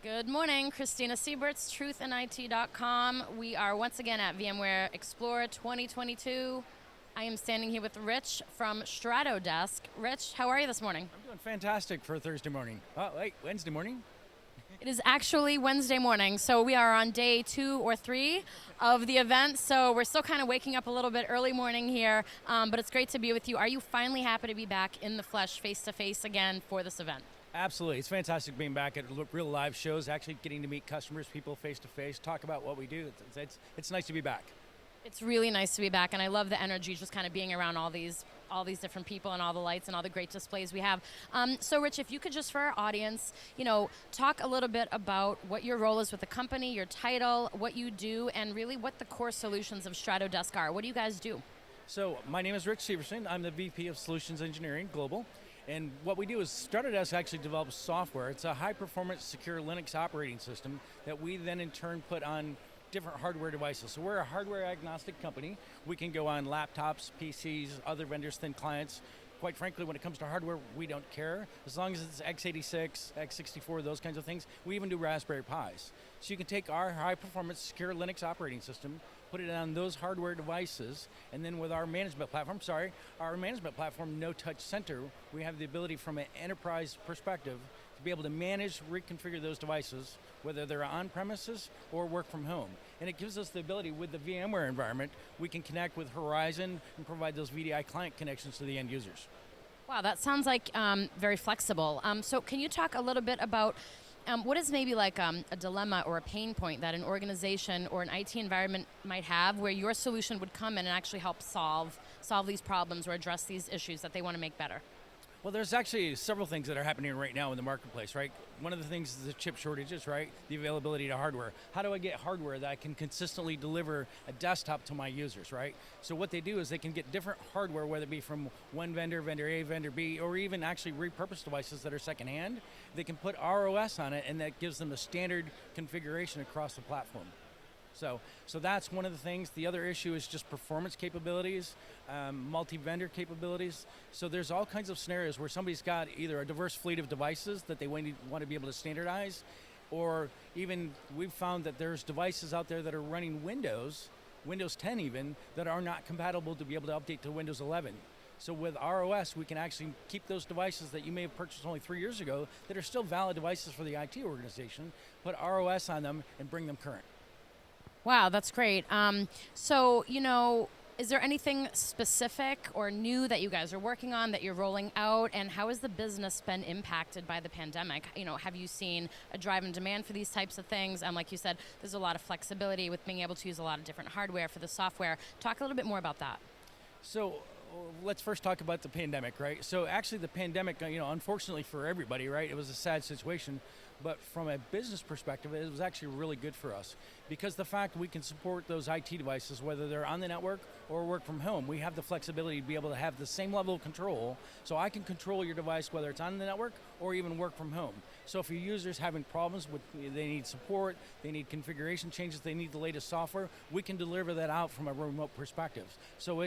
Good morning, Christina Sieberts, truthandit.com. We are once again at VMware Explore 2022. I am standing here with Rich from Stratodesk. Rich, how are you this morning? I'm doing fantastic for Thursday morning. Oh, wait, Wednesday morning? It is actually Wednesday morning, so we are on day 2 or 3 of the event, so we're still kind of waking up a little bit early morning here, but it's great to be with you. Are you finally happy to be back in the flesh, face-to-face again for this event? Absolutely. It's fantastic being back at real live shows, actually getting to meet customers, people face-to-face, talk about what we do. It's nice to be back. It's really nice to be back, and I love the energy just kind of being around all these different people and all the lights and all the great displays we have. So Rich, if you could just for our audience, talk a little bit about what your role is with the company, your title, what you do, and really what the core solutions of Stratodesk are. What do you guys do? So my name is Rich Severson. I'm the VP of Solutions Engineering Global. And what we do is Stratodesk actually develops software. It's a high-performance, secure Linux operating system that we then in turn put on different hardware devices. So we're a hardware agnostic company. We can go on laptops, PCs, other vendors, thin clients. Quite frankly, when it comes to hardware, we don't care. As long as it's x86, x64, those kinds of things. We even do Raspberry Pis. So you can take our high-performance, secure Linux operating system, put it on those hardware devices, and then with our management platform, NoTouch Center, we have the ability from an enterprise perspective to be able to manage, reconfigure those devices, whether they're on premises or work from home. And it gives us the ability with the VMware environment, we can connect with Horizon and provide those VDI client connections to the end users. Wow, that sounds like very flexible. So can you talk a little bit about what is maybe like a dilemma or a pain point that an organization or an IT environment might have where your solution would come in and actually help solve these problems or address these issues that they want to make better? Well, there's actually several things that are happening right now in the marketplace, right? One of the things is the chip shortages, right? The availability to hardware. How do I get hardware that I can consistently deliver a desktop to my users, right? So what they do is they can get different hardware, whether it be from one vendor, vendor A, vendor B, or even actually repurposed devices that are secondhand. They can put ROS on it, and that gives them a standard configuration across the platform. So that's one of the things. The other issue is just performance capabilities, multi-vendor capabilities. So there's all kinds of scenarios where somebody's got either a diverse fleet of devices that they want to be able to standardize, or even we've found that there's devices out there that are running Windows 10 even, that are not compatible to be able to update to Windows 11. So with ROS, we can actually keep those devices that you may have purchased only 3 years ago that are still valid devices for the IT organization, put ROS on them and bring them current. Wow, that's great. Is there anything specific or new that you guys are working on that you're rolling out, and how has the business been impacted by the pandemic? Have you seen a drive in demand for these types of things? Like you said, there's a lot of flexibility with being able to use a lot of different hardware for the software. Talk a little bit more about that. So let's first talk about the pandemic, right? So actually the pandemic, unfortunately for everybody, right, it was a sad situation, but from a business perspective, it was actually really good for us because the fact we can support those IT devices, whether they're on the network or work from home, we have the flexibility to be able to have the same level of control. So I can control your device, whether it's on the network or even work from home. So if your user's having problems with, they need support, they need configuration changes, they need the latest software, we can deliver that out from a remote perspective. So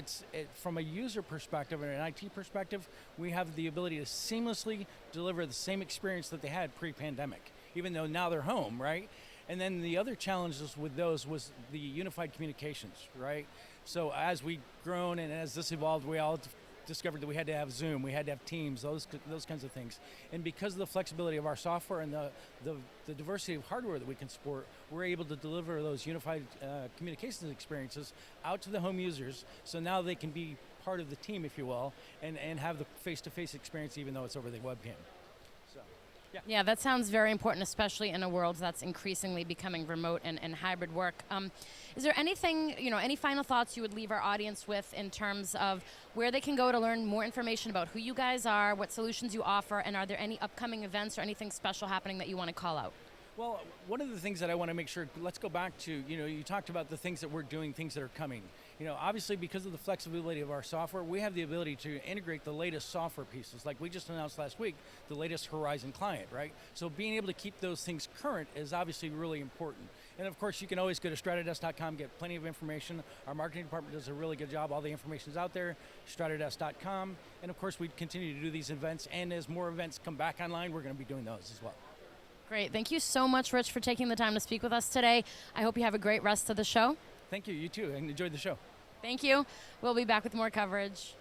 from a user perspective and an IT perspective, we have the ability to seamlessly deliver the same experience that they had pre-pandemic, even though now they're home, right? And then the other challenges with those was the unified communications, right? So as we've grown and as this evolved, we all discovered that we had to have Zoom, we had to have Teams, those kinds of things. And because of the flexibility of our software and the diversity of hardware that we can support, we're able to deliver those unified communications experiences out to the home users, so now they can be part of the team, if you will, and have the face-to-face experience even though it's over the webcam. Yeah, that sounds very important, especially in a world that's increasingly becoming remote and hybrid work. Is there anything, any final thoughts you would leave our audience with in terms of where they can go to learn more information about who you guys are, what solutions you offer, and are there any upcoming events or anything special happening that you want to call out? Well, one of the things that I want to make sure, let's go back to, you talked about the things that we're doing, things that are coming. Obviously because of the flexibility of our software, we have the ability to integrate the latest software pieces. Like we just announced last week, the latest Horizon client, right? So being able to keep those things current is obviously really important. And of course, you can always go to Stratodesk.com, get plenty of information. Our marketing department does a really good job. All the information's out there, Stratodesk.com. And of course, we continue to do these events. And as more events come back online, we're going to be doing those as well. Great. Thank you so much, Rich, for taking the time to speak with us today. I hope you have a great rest of the show. Thank you. You too. And enjoyed the show. Thank you. We'll be back with more coverage.